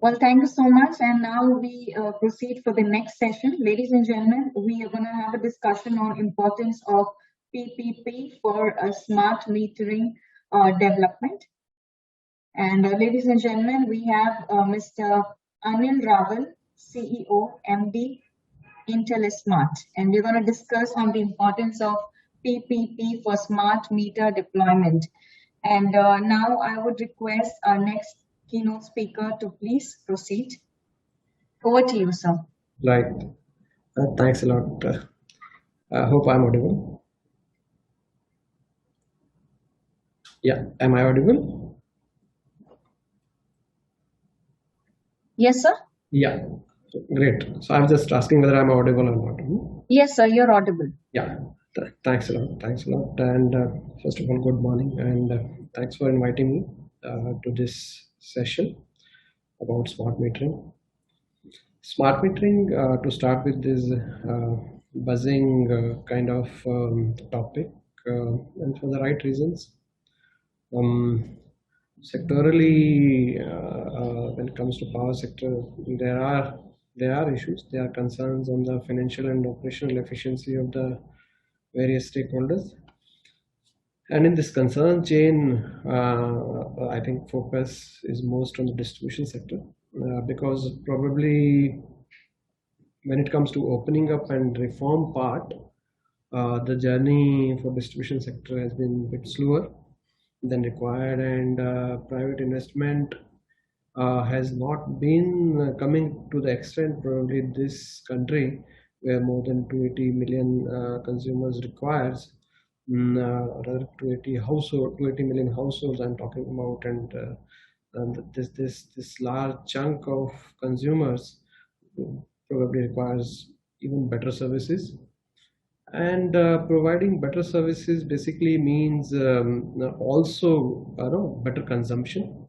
Well, thank you so much. And now we proceed for the next session. Ladies and gentlemen, we are going to have a discussion on importance of PPP for smart metering development. And ladies and gentlemen, we have Mr. Anil Rawal, CEO, MD, Intellismart. And we're going to discuss on the importance of PPP for smart meter deployment. And now I would request our next keynote speaker to please proceed. Over to you, sir. Right. Thanks a lot. I hope I'm audible. Yeah, am I audible? Yes, sir. Yeah, great. So I'm just asking whether I'm audible or not. Yes, sir, you're audible. Yeah, thanks a lot. Thanks a lot. And first of all, good morning, and thanks for inviting me to this session about smart metering. Smart metering, to start with, is buzzing kind of topic, and for the right reasons. Sectorally, when it comes to power sector, there are issues, there are concerns on the financial and operational efficiency of the various stakeholders. And in this concern chain, I think focus is most on the distribution sector, because probably when it comes to opening up and reform part, the journey for distribution sector has been a bit slower than required, and private investment has not been coming to the extent probably this country, where more than 280 million consumers requires, rather 280 million households I'm talking about, and this large chunk of consumers probably requires even better services. And providing better services basically means also better consumption,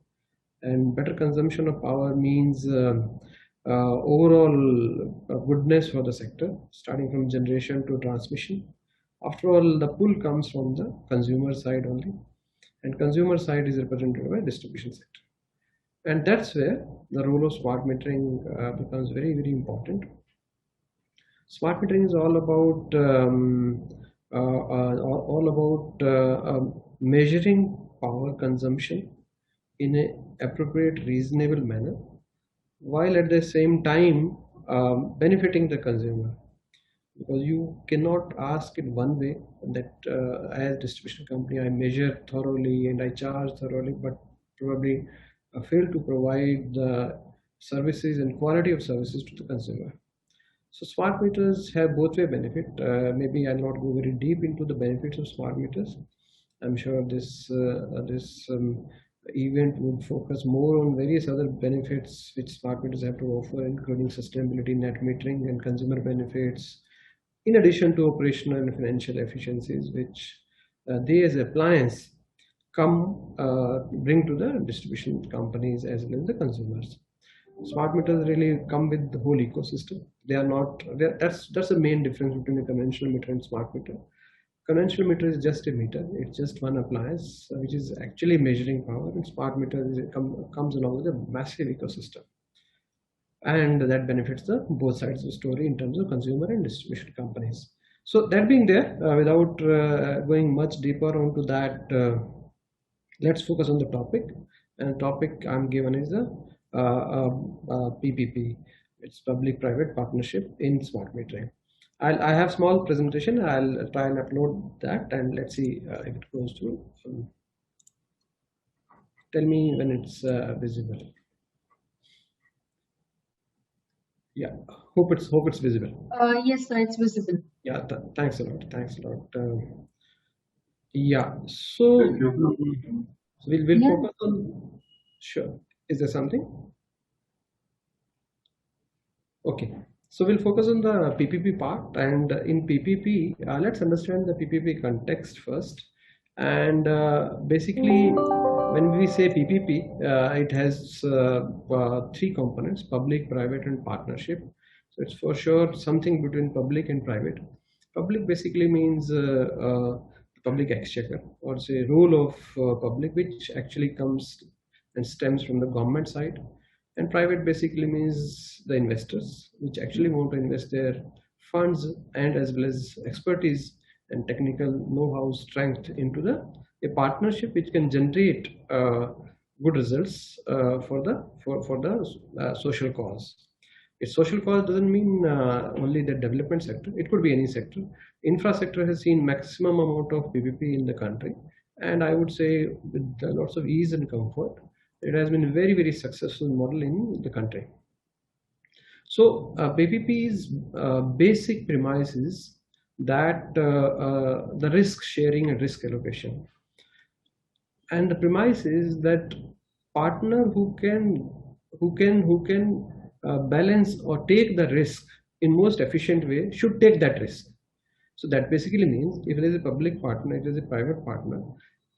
and better consumption of power means overall goodness for the sector, starting from generation to transmission. After all, the pull comes from the consumer side only, and consumer side is represented by distribution sector, and that's where the role of smart metering becomes very, very important. Smart metering is all about measuring power consumption in an appropriate, reasonable manner, while at the same time benefiting the consumer. Because you cannot ask it one way that as distribution company I measure thoroughly and I charge thoroughly, but probably fail to provide the services and quality of services to the consumer. So smart meters have both way benefit. Maybe I'll not go very deep into the benefits of smart meters. I'm sure this event would focus more on various other benefits which smart meters have to offer, including sustainability, net metering, and consumer benefits, in addition to operational and financial efficiencies, which they as appliance bring to the distribution companies as well as the consumers. Smart meters really come with the whole ecosystem. They are not. That's the main difference between a conventional meter and smart meter. Conventional meter is just a meter; it's just one appliance which is actually measuring power. And smart meter comes along with a massive ecosystem, and that benefits the both sides of the story in terms of consumer and distribution companies. So that being there, without going much deeper onto that, let's focus on the topic. And the topic I'm given is the PPP. It's public-private partnership in smart metering. I have small presentation. I'll try and upload that, and let's see if it goes through. Tell me when it's visible. Yeah, hope it's visible. Yes, sir, it's visible. Yeah, thanks a lot. Thanks a lot. Yeah, so we'll focus on. Sure. Is there something? Okay. So we'll focus on the PPP part, and in PPP, let's understand the PPP context first. And basically, when we say PPP, it has three components: public, private, and partnership. So it's for sure something between public and private. Public basically means public exchequer, or say role of public, which actually comes and stems from the government side. And private basically means the investors, which actually want to invest their funds and as well as expertise and technical know-how strength into a partnership which can generate good results for the social cause. A social cause doesn't mean only the development sector. It could be any sector. Infra sector has seen maximum amount of PPP in the country, and I would say with lots of ease and comfort, it has been a very very successful model in the country. So PPP's basic premise is that the risk sharing and risk allocation, and the premise is that partner who can balance or take the risk in most efficient way should take that risk. So that basically means if it is a public partner, it is a private partner,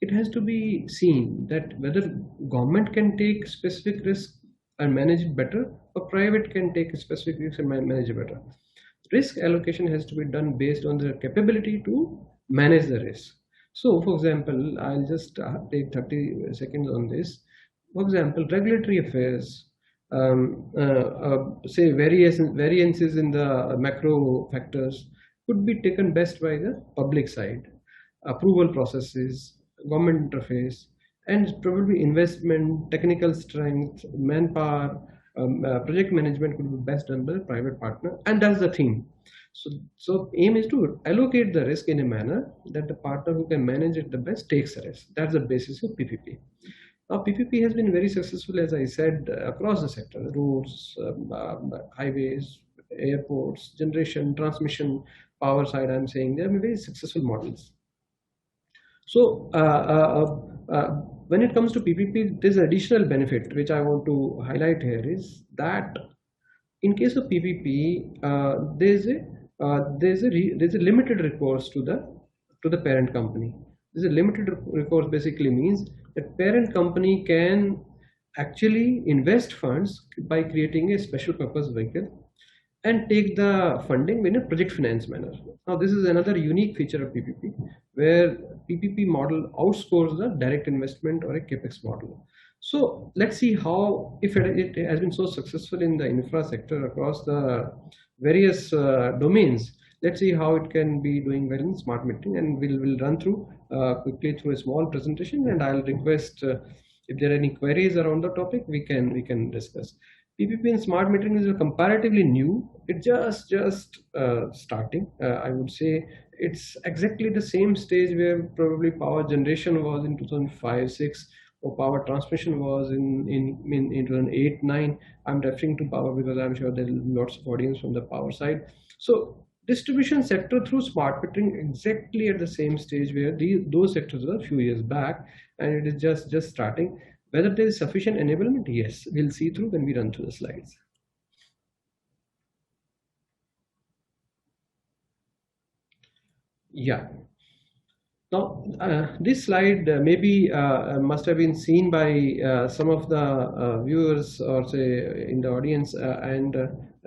it has to be seen that whether government can take specific risk and manage it better, or private can take a specific risk and manage it better. Risk allocation has to be done based on the capability to manage the risk. So for example, I'll just take 30 seconds on this. For example, regulatory affairs, say variances in the macro factors could be taken best by the public side. Approval processes, government interface, and probably investment, technical strength, manpower, project management could be best done by the private partner, and that's the theme. So aim is to allocate the risk in a manner that the partner who can manage it the best takes the risk. That's the basis of PPP. Now, PPP has been very successful, as I said, across the sector: roads, highways, airports, generation, transmission, power side. I'm saying they are very successful models. So when it comes to PPP, there's an additional benefit which I want to highlight here is that in case of PPP, there's a limited recourse to the parent company. There's a limited recourse basically means that parent company can actually invest funds by creating a special purpose vehicle and take the funding in a project finance manner. Now, this is another unique feature of PPP, where PPP model outscores the direct investment or a capex model. So let's see how, if it has been so successful in the infra sector across the various domains, let's see how it can be doing well in smart metering, and we'll run through quickly through a small presentation, and I'll request if there are any queries around the topic, we can discuss. PPP in smart metering is comparatively new. It's just starting. I would say it's exactly the same stage where probably power generation was in 2005-6, or power transmission was in 2008-9. I'm referring to power because I'm sure there are lots of audience from the power side. So distribution sector through smart metering exactly at the same stage where those sectors were a few years back, and it is just starting. Whether there is sufficient enablement, yes, we'll see through when we run through the slides. Yeah. Now, this slide maybe must have been seen by some of the viewers or say in the audience, and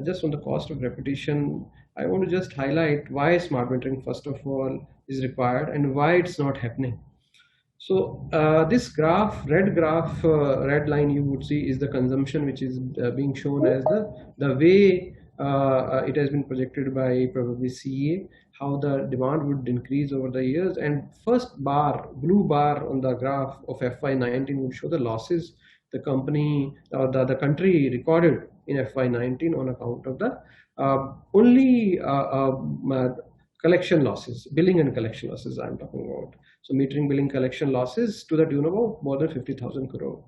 just on the cost of repetition, I want to just highlight why smart metering first of all is required and why it's not happening. So this graph, red line you would see is the consumption, which is being shown as the way it has been projected by probably CA, how the demand would increase over the years. And first bar, blue bar on the graph of FY19 would show the losses the company or the country recorded in FY19 on account of the only collection losses, billing and collection losses I'm talking about. So metering, billing, collection losses to the tune of more than 50,000 crore.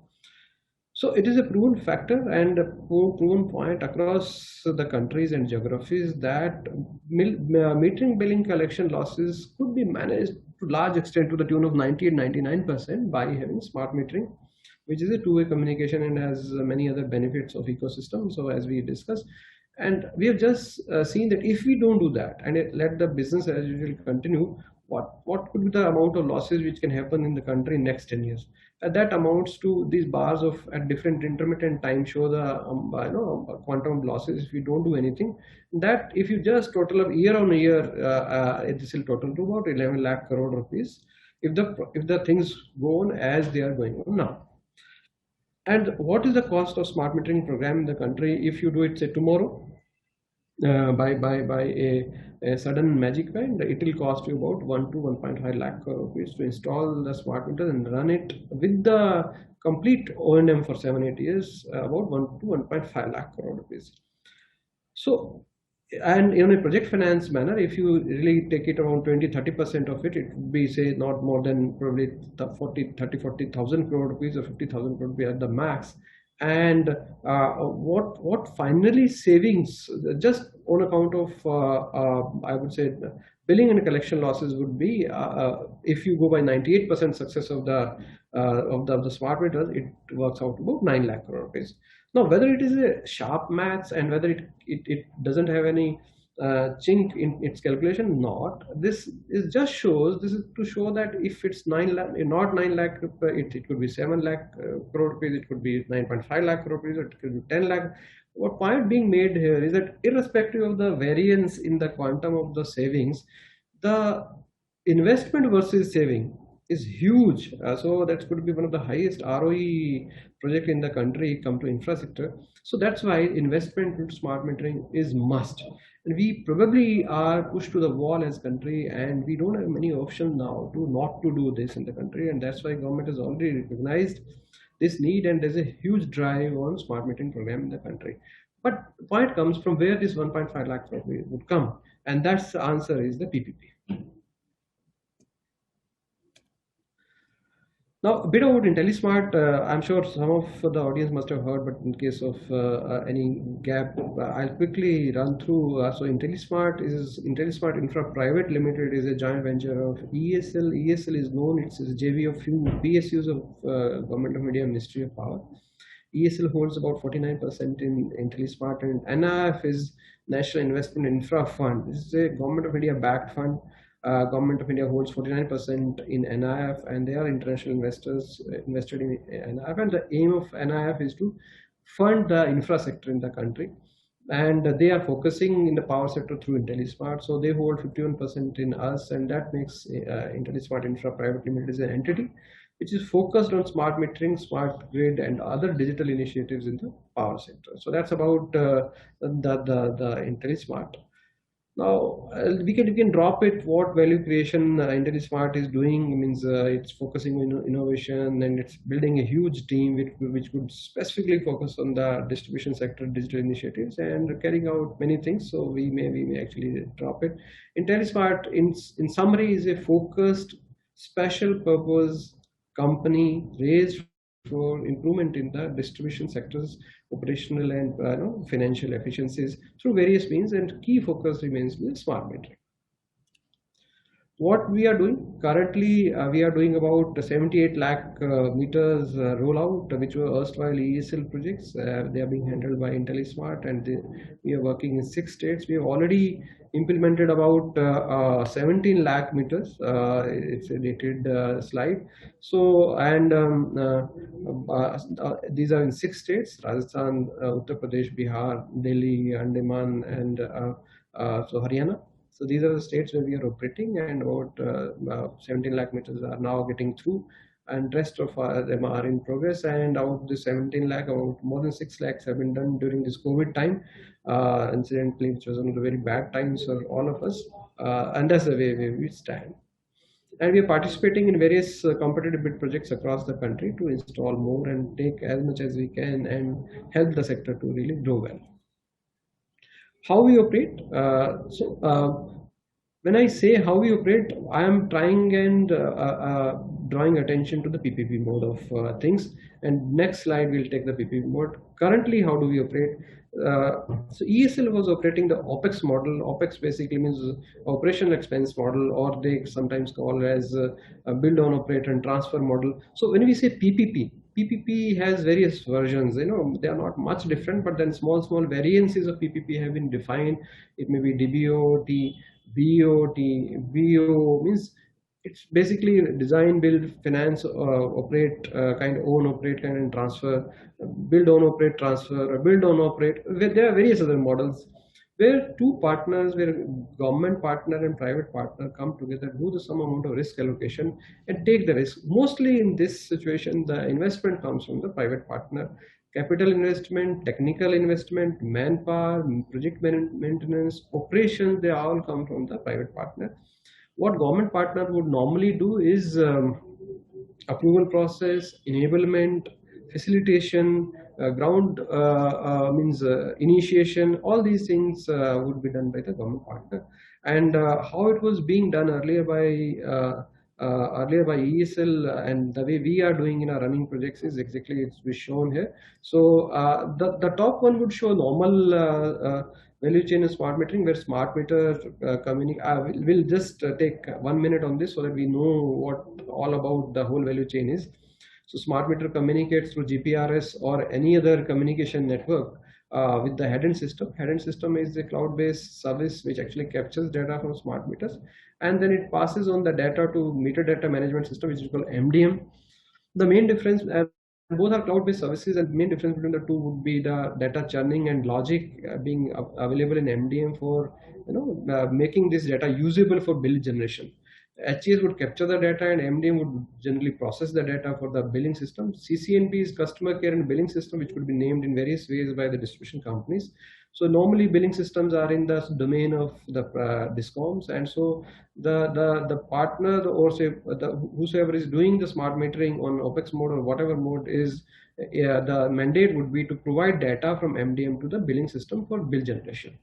So it is a proven factor and a proven point across the countries and geographies that metering, billing, collection losses could be managed to large extent to the tune of 90 and 99% by having smart metering, which is a two-way communication and has many other benefits of ecosystem. So as we discussed, and we have just seen that if we don't do that and let the business as usual continue, what could be the amount of losses which can happen in the country in next 10 years? That amounts to these bars of at different intermittent time show the quantum of losses if we don't do anything. That if you just total up year on year, this will total to about 11 lakh crore rupees if the things go on as they are going on now. And what is the cost of smart metering program in the country if you do it, say, tomorrow? By a sudden magic band, it will cost you about 1 to 1.5 lakh rupees to install the smart meter and run it with the complete O&M for 7 8 years, about 1 to 1.5 lakh crore rupees. So, and in a project finance manner, if you really take it around 20 30% of it, it would be, say, not more than probably 40,000 crore rupees or 50,000 crore rupees at the max. And what finally savings just on account of I would say billing and collection losses would be, if you go by 98% success of the smart meters, it works out to about 9 lakh crore rupees. Now, whether it is a sharp maths and whether it doesn't have any chink in its calculation, not, this is just shows, this is to show that if it's 9 lakh, not 9 lakh, it could be 7 lakh crore rupees, it could be 9.5 lakh crore rupees, it could be 10 lakh. What point being made here is that irrespective of the variance in the quantum of the savings, the investment versus saving is huge. So that's going to be one of the highest ROE project in the country come to infrastructure. So that's why investment into smart metering is must. And we probably are pushed to the wall as country, and we don't have many options now to not to do this in the country. And that's why government has already recognized this need, and there's a huge drive on smart metering program in the country. But the point comes from where this 1.5 lakh would come, and that's the answer is the PPP. Now, a bit about Intellismart. I'm sure some of the audience must have heard, but in case of any gap, I'll quickly run through. So, Intellismart Infra Private Limited is a joint venture of ESL. ESL is known; it's a JV of few PSUs of Government of India Ministry of Power. ESL holds about 49% in Intellismart, and NIF is National Investment Infra Fund. This is a Government of India backed fund. Government of India holds 49% in NIF, and they are international investors invested in NIF. And the aim of NIF is to fund the infra sector in the country. And they are focusing in the power sector through Intellismart. So they hold 51% in us, and that makes Intellismart Infra Private Limited as an entity which is focused on smart metering, smart grid, and other digital initiatives in the power sector. So that's about the Intellismart. Now we can drop it. What value creation Intellismart is doing means it's focusing on innovation, and it's building a huge team which would specifically focus on the distribution sector, digital initiatives, and carrying out many things. So we may actually drop it. Intellismart, in summary, is a focused, special purpose company raised for improvement in the distribution sector's operational and financial efficiencies through various means, and key focus remains with smart metering. What we are doing currently, we are doing about 78 lakh meters rollout, which were erstwhile ESL projects. They are being handled by Intellismart, and we are working in 6 states. We have already implemented about 17 lakh meters. It's a dated slide. So, and these are in 6 states: Rajasthan, Uttar Pradesh, Bihar, Delhi, Andaman, and so Haryana. So these are the states where we are operating, and about 17 lakh meters are now getting through, and rest of them are in progress. And out of the 17 lakh, about more than 6 lakhs have been done during this COVID time, incidentally, which was one of the very bad times for all of us. And that's the way we stand. And we are participating in various competitive bid projects across the country to install more and take as much as we can and help the sector to really grow well. How we operate? When I say how we operate, I am trying and drawing attention to the PPP mode of things. And next slide, we'll take the PPP mode. Currently, how do we operate? So ESL was operating the OPEX model. OPEX basically means operational expense model, or they sometimes call as a build on operate and transfer model. So when we say PPP has various versions. They are not much different, but then small variances of PPP have been defined. It may be DBOT, BOT. BO means it's basically design, build, finance, operate, kind of own, operate, kind, and transfer. Build, own, operate, transfer, or build, own, operate. There are various other models. where two partners, where government partner and private partner come together, do the some amount of risk allocation and take the risk. Mostly in this situation, the investment comes from the private partner. Capital investment, technical investment, manpower, project maintenance, operations, they all come from the private partner. What government partner would normally do is approval process, enablement, facilitation, ground means initiation, all these things would be done by the government partner. And how it was being done earlier by ESL, and the way we are doing in our running projects is exactly it's shown here. So the top one would show normal value chain in smart metering, where smart meter we'll just take 1 minute on this so that we know what all about the whole value chain is. So smart meter communicates through GPRS or any other communication network with the head-end system. Head-end system is a cloud-based service which actually captures data from smart meters, and then it passes on the data to meter data management system, which is called MDM. The main difference, both are cloud-based services, and the main difference between the two would be the data churning and logic being available in MDM for making this data usable for bill generation. HES would capture the data and MDM would generally process the data for the billing system. CCNB is customer care and billing system, which could be named in various ways by the distribution companies. So normally billing systems are in the domain of the discoms, and so the partner, or say whosoever is doing the smart metering on OPEX mode or whatever mode is, the mandate would be to provide data from MDM to the billing system for bill generation.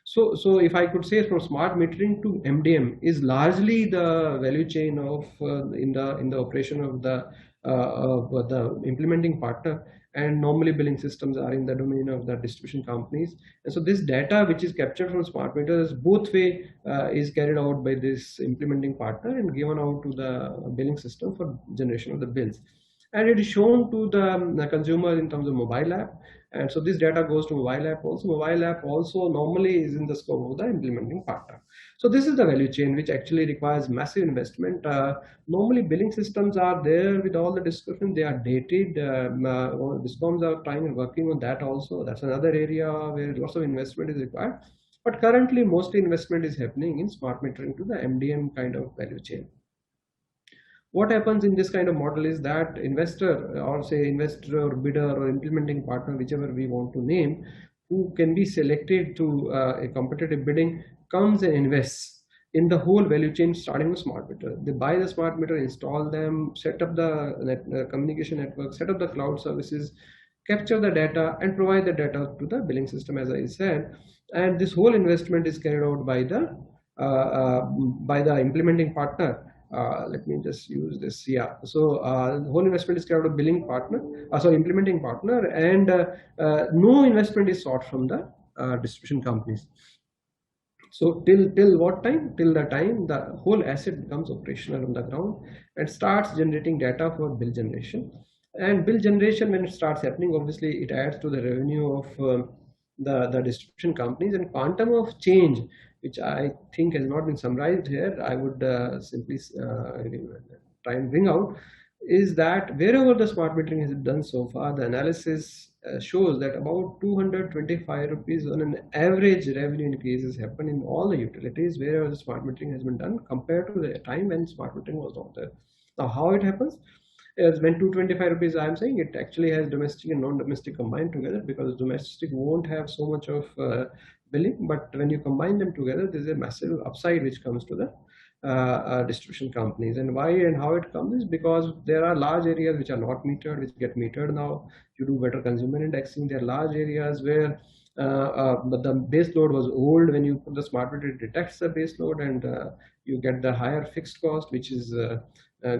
So if I could say, from smart metering to MDM is largely the value chain of in the operation of the implementing partner, and normally billing systems are in the domain of the distribution companies. And so this data which is captured from smart meters both way is carried out by this implementing partner and given out to the billing system for generation of the bills, and it is shown to the consumer in terms of mobile app. And so this data goes to mobile app also. Mobile app also normally is in the scope of the implementing partner. So this is the value chain which actually requires massive investment. Normally billing systems are there with all the description, they are dated. Discoms are trying and working on that also. That's another area where lots of investment is required. But currently mostly investment is happening in smart metering to the MDM kind of value chain. What happens in this kind of model is that investor, or say investor or bidder or implementing partner, whichever we want to name, who can be selected to a competitive bidding, comes and invests in the whole value chain starting with smart meter. They buy the smart meter, install them, set up the communication network, set up the cloud services, capture the data and provide the data to the billing system, as I said. And this whole investment is carried out by the implementing partner. Let me just use this. Yeah. So the whole investment is carried out by billing partner, implementing partner, and no investment is sought from the distribution companies. So till what time? Till the time the whole asset becomes operational on the ground and starts generating data for bill generation. And bill generation, when it starts happening, obviously it adds to the revenue of the distribution companies. And quantum of change, which I think has not been summarized here, I would simply try and bring out, is that wherever the smart metering has been done so far, the analysis shows that about 225 rupees on an average revenue increases happen in all the utilities wherever the smart metering has been done compared to the time when smart metering was not there. Now, how it happens is, when 225 rupees, I am saying it actually has domestic and non-domestic combined together, because domestic won't have so much of billing, but when you combine them together, there's a massive upside which comes to the distribution companies. And why and how it comes is because there are large areas which are not metered, which get metered now. You do better consumer indexing. There are large areas where but the base load was old. When you put the smart meter, it detects the base load, and you get the higher fixed cost, which is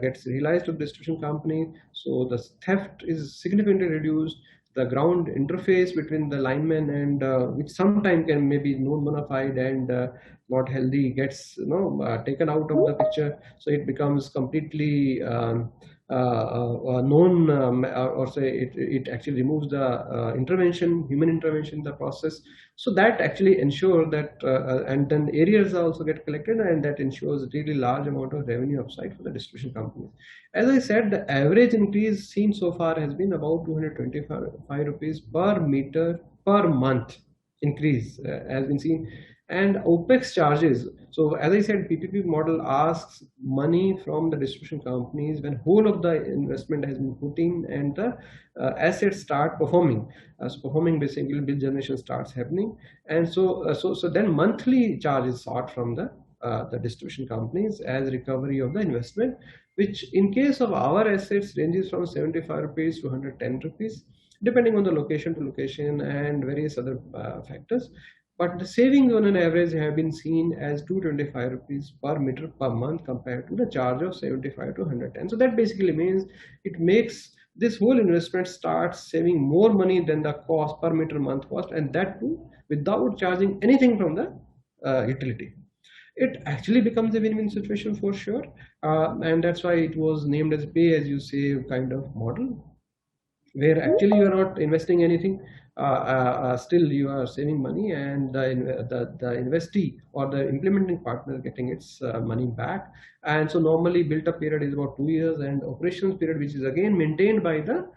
gets realized to the distribution company. So the theft is significantly reduced. The ground interface between the linemen and which sometimes can maybe known bona fide and not healthy, gets taken out of the picture. So it becomes completely known, or say it actually removes the human intervention in the process. So that actually ensures that, and then areas also get collected, and that ensures a really large amount of revenue upside for the distribution companies. As I said, the average increase seen so far has been about 225 rupees per meter per month increase has been seen. And OPEX charges. So as I said, PPP model asks money from the distribution companies when whole of the investment has been put in and the assets start performing. So performing, basically bill generation starts happening, and so then monthly charges sought from the distribution companies as recovery of the investment, which in case of our assets ranges from 75 rupees to 110 rupees, depending on the location to location and various other factors. But the savings on an average have been seen as 225 rupees per meter per month compared to the charge of 75 to 110. So that basically means it makes this whole investment starts saving more money than the cost per meter month cost, and that too without charging anything from the utility. It actually becomes a win-win situation for sure, and that's why it was named as pay as you save kind of model, where actually you are not investing anything, still you are saving money, and the investee or the implementing partner is getting its money back. And so normally built up period is about 2 years, and operations period, which is again maintained by the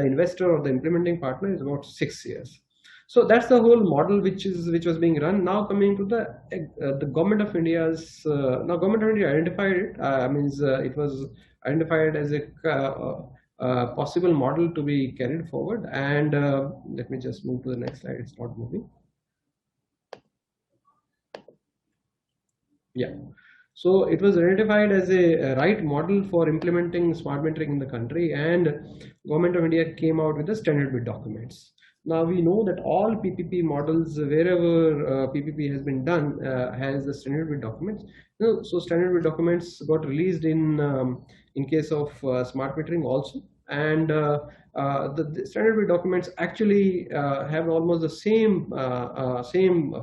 investor or the implementing partner, is about 6 years. So that's the whole model which was being run. Now coming to the government of India's now government of India identified it, means it was identified as a possible model to be carried forward. And let me just move to the next slide. It's not moving. Yeah. So it was identified as a right model for implementing smart metering in the country, and Government of India came out with the standard bid documents. Now we know that all PPP models, wherever PPP has been done, has the standard bid documents. So standard bid documents got released in case of smart metering also, and the standard bid documents actually have almost the same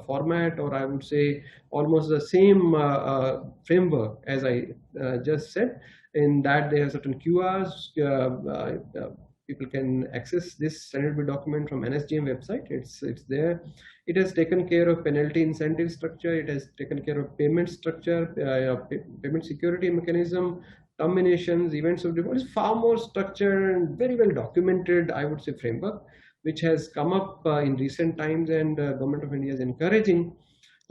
format, or I would say almost the same framework as I just said, in that they have certain QRs. People can access this standard bid document from NSGM website. It's there. It has taken care of penalty incentive structure. It has taken care of payment structure, payment security mechanism, terminations, events of default. It's far more structured and very well documented, I would say, framework, which has come up in recent times, and Government of India is encouraging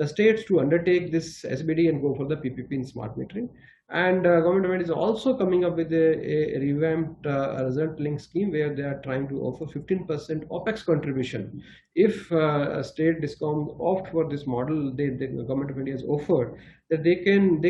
the states to undertake this SBD and go for the PPP in smart metering. And Government of India is also coming up with a revamped result link scheme, where they are trying to offer 15% OPEX contribution. If state discoms opt for this model, the Government of India has offered that they can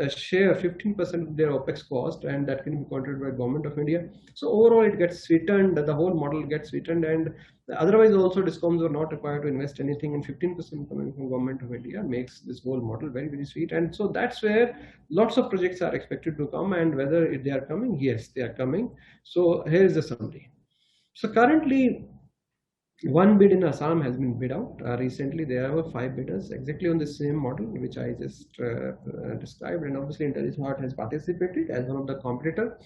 share 15% of their OPEX cost, and that can be contributed by Government of India. So overall, it gets sweetened. The whole model gets sweetened, and otherwise also discoms are not required to invest anything, and 15% coming from Government of India makes this whole model very, very sweet. And so that's where lots of projects are expected to come, and whether they are coming, yes, they are coming. So here is the summary. So currently, one bid in Assam has been bid out. Recently, there were 5 bidders exactly on the same model which I just described, and obviously Intellismart has participated as one of the competitor.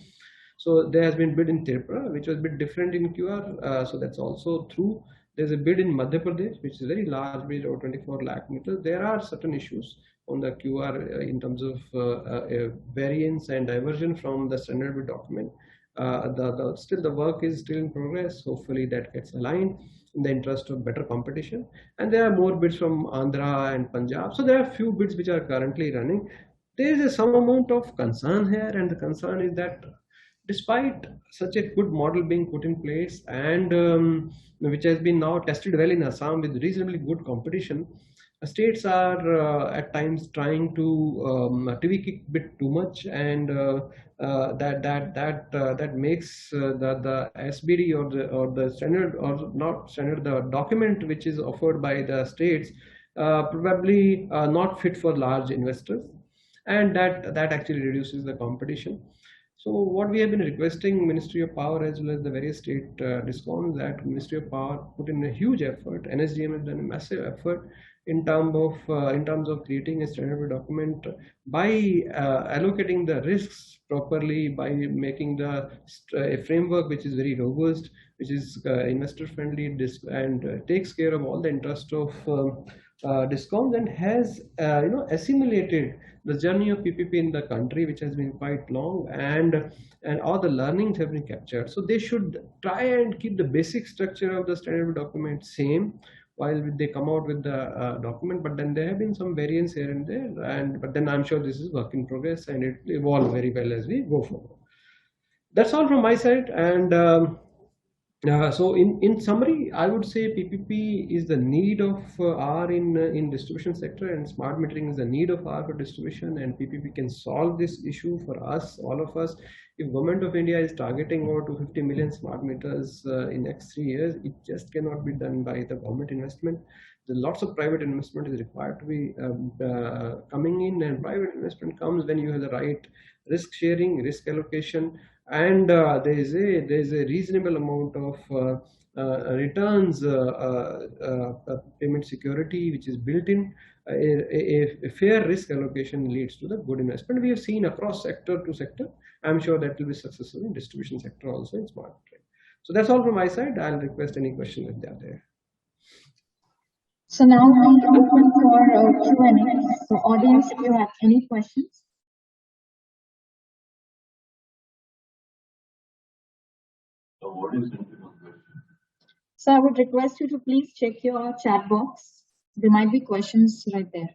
So there has been bid in Tripura, which was a bit different in QR. So that's also true. There's a bid in Madhya Pradesh, which is a very large bid, over 24 lakh meters. There are certain issues on the QR in terms of variance and diversion from the standard bid document. Still the work is still in progress. Hopefully that gets aligned in the interest of better competition. And there are more bids from Andhra and Punjab. So there are few bids which are currently running. There is some amount of concern here, and the concern is that despite such a good model being put in place, and which has been now tested well in Assam with reasonably good competition, states are at times trying to tweak it a bit too much, and that makes the SBD or the standard, or not standard, the document which is offered by the states probably not fit for large investors, and that actually reduces the competition. So what we have been requesting Ministry of Power as well as the various state discoms, that Ministry of Power put in a huge effort. NSGM has done a massive effort in terms of creating a standard document by allocating the risks properly, by making a framework which is very robust, which is investor friendly, and takes care of all the interest of discoms, and has assimilated the journey of PPP in the country, which has been quite long, and all the learnings have been captured. So they should try and keep the basic structure of the standard document same, while they come out with the document, but then there have been some variants here and there, but then I'm sure this is work in progress and it will evolve very well as we go forward. That's all from my side. And so in summary, I would say PPP is the need of R in distribution sector, and smart metering is the need of R for distribution, and PPP can solve this issue for us, all of us. If government of India is targeting over 250 million smart meters in next 3 years, it just cannot be done by the government investment. Lots of private investment is required to be coming in, and private investment comes when you have the right risk sharing, risk allocation, and there is a reasonable amount of returns payment security which is built in. A fair risk allocation leads to the good investment. We have seen across sector to sector. I'm sure that will be successful in distribution sector also in smart metering. So that's all from my side. I'll request any questions if they are there. So now we open for Q&A. So audience, if you have any questions. So what is the question? So I would request you to please check your chat box. There might be questions right there.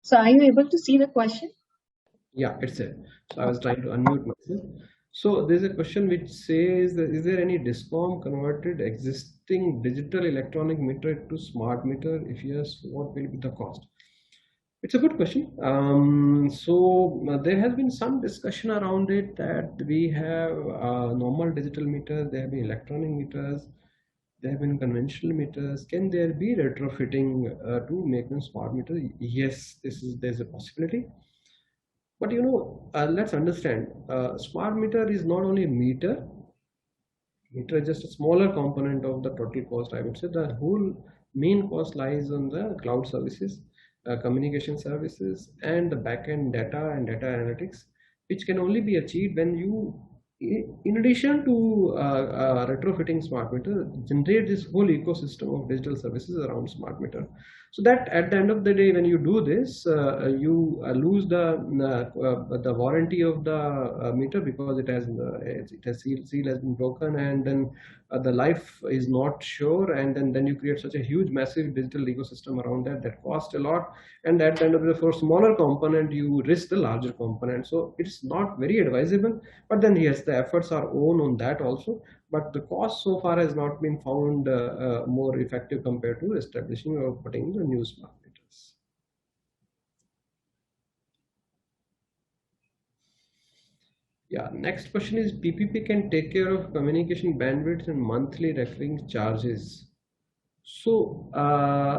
So are you able to see the question? Yeah, it's it. So I was trying to unmute myself. So there's a question which says, is there any DISCOM converted existing digital electronic meter to smart meter? If yes, what will be the cost? It's a good question. There has been some discussion around it, that we have normal digital meters, there have been electronic meters, there have been conventional meters. Can there be retrofitting to make them smart meters? Yes, there's a possibility. But let's understand, smart meter is not only meter. Meter is just a smaller component of the total cost. I would say the whole main cost lies on the cloud services, communication services, and the backend data and data analytics, which can only be achieved when you, in addition to retrofitting smart meter, generate this whole ecosystem of digital services around smart meter. So that at the end of the day, when you do this, you lose the warranty of the meter, because seal has been broken, and then the life is not sure, and then you create such a huge, massive digital ecosystem around that costs a lot. And at the end of the day, for smaller component, you risk the larger component. So it's not very advisable. But then yes, the efforts are on that also. But the cost so far has not been found more effective compared to establishing or putting the new smart meters. Yeah, next question is, PPP can take care of communication bandwidth and monthly recurring charges. So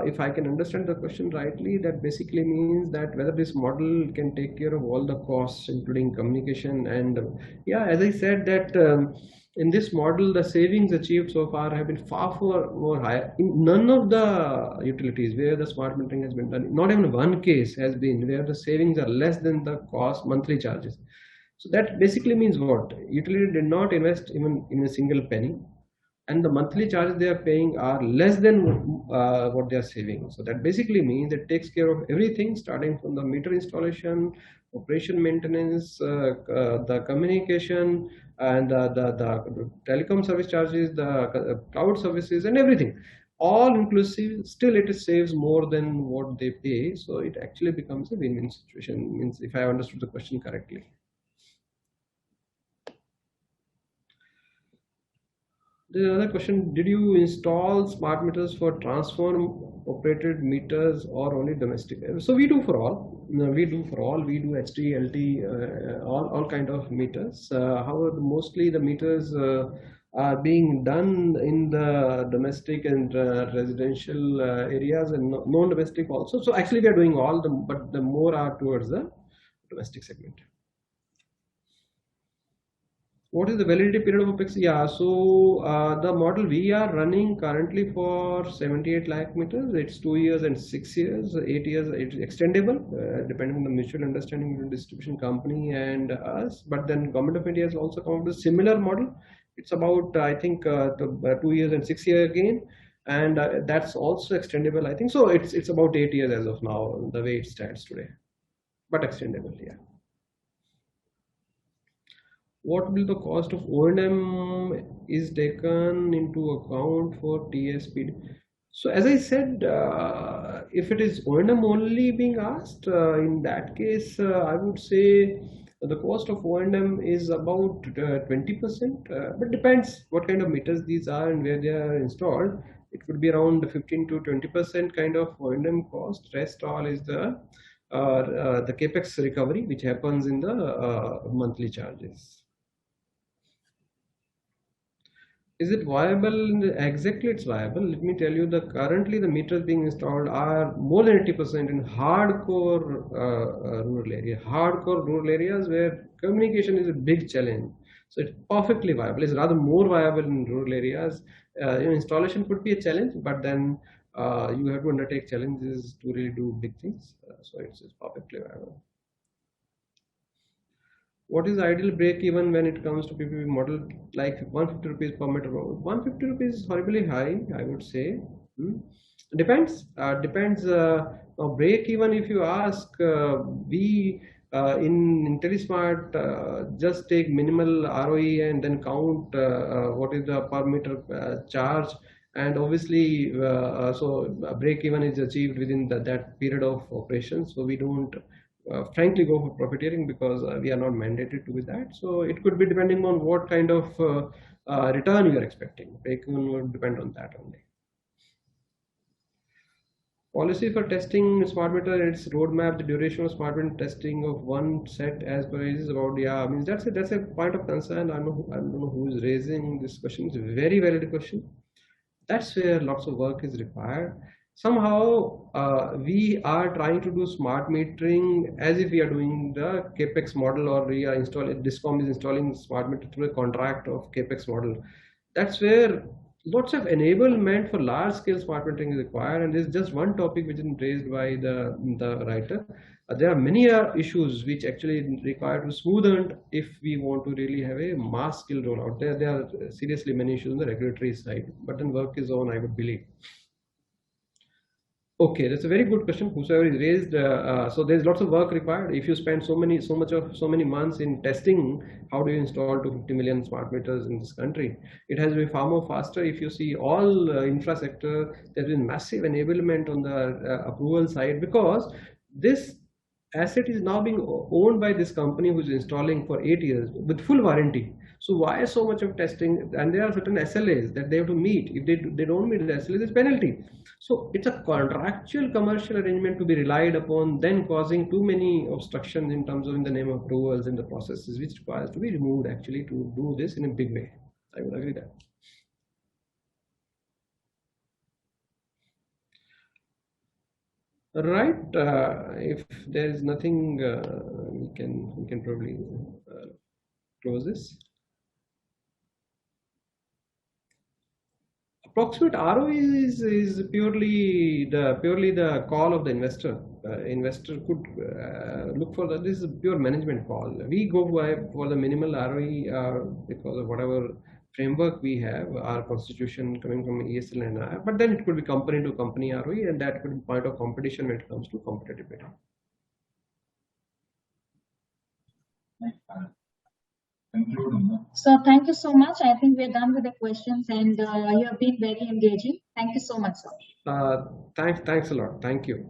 if I can understand the question rightly, that basically means that whether this model can take care of all the costs, including communication. And yeah, as I said, that in this model, the savings achieved so far have been far more higher. In none of the utilities where the smart metering has been done, not even one case has been where the savings are less than the cost monthly charges. So that basically means what? Utility did not invest even in a single penny, and the monthly charges they are paying are less than what they are saving. So that basically means it takes care of everything, starting from the meter installation, operation maintenance, the communication, and the telecom service charges, the cloud services, and everything, all inclusive. Still it saves more than what they pay. So it actually becomes a win-win situation, means, if I understood the question correctly. There's another question. Did you install smart meters for transform operated meters or only domestic? So we do for all. We do HT, LT, all kind of meters. However, mostly the meters are being done in the domestic and residential areas, and non-domestic also. So actually we are doing all them, but the more are towards the domestic segment. What is the validity period of OPEX? Yeah, so the model we are running currently for 78 lakh meters, it's 2 years and 6 years, 8 years, it's extendable, depending on the mutual understanding between distribution company and us. But then Government of India has also come up with a similar model. It's about, I think, 2 years and 6 years again. And that's also extendable, I think. So it's about 8 years as of now, the way it stands today, but extendable, yeah. What will the cost of O&M is taken into account for TSPD? So as I said, if it is O&M only being asked, in that case, I would say the cost of O&M is about 20%, but depends what kind of meters these are and where they are installed. It could be around 15 to 20% kind of O&M cost. Rest all is the capex recovery, which happens in the monthly charges. Is it viable? Exactly, it's viable. Let me tell you, the currently the meters being installed are more than 80% in hardcore rural area, hardcore rural areas where communication is a big challenge. So it's perfectly viable. It's rather more viable in rural areas. Installation could be a challenge, but then you have to undertake challenges to really do big things. So it's perfectly viable. What is the ideal break even when it comes to PPP model, like 150 rupees per meter? 150 rupees is horribly high, I would say. Depends. Break even, if you ask, we in Intellismart just take minimal ROE and then count what is the per meter charge, and obviously so break even is achieved within that period of operation. So we don't frankly go for profiteering because we are not mandated to do that. So it could be depending on what kind of return you are expecting. Break even will depend on that only. Policy for testing smart meter, its roadmap, the duration of smart meter testing of one set as per is about, yeah, I mean that's a point of concern. I don't know who is raising this question. It's a very valid question. That's where lots of work is required. Somehow we are trying to do smart metering as if we are doing the capex model, or we are installing, Discom is installing smart meter through a contract of capex model. That's where lots of enablement for large scale smart metering is required, and this is just one topic which is raised by the writer. There are many issues which actually require to smoothen if we want to really have a mass scale rollout. There are seriously many issues on the regulatory side, but then work is on, I would believe. Okay, that's a very good question. Whosoever is raised, so there's lots of work required. If you spend so many months in testing, how do you install 250 million smart meters in this country? It has been far more faster. If you see all infra sector, there's been massive enablement on the approval side, because this asset is now being owned by this company who's installing for 8 years with full warranty. So why so much of testing? And there are certain SLAs that they have to meet. If they don't meet the SLA, there's penalty. So it's a contractual commercial arrangement to be relied upon, then causing too many obstructions in terms of in the name of approvals and the processes, which requires to be removed actually to do this in a big way. I would agree that. Right. If there is nothing, we can probably close this. Approximate ROE is purely the call of the investor. Investor could look for that. This is a pure management call. We go for the minimal ROE because of whatever framework we have, our constitution coming from ESL and I. But then it could be company to company ROE, and that could be part of competition when it comes to competitive bidding. So thank you so much. I think we're done with the questions, and you have been very engaging. Thank you so much, sir. Thanks a lot. Thank you.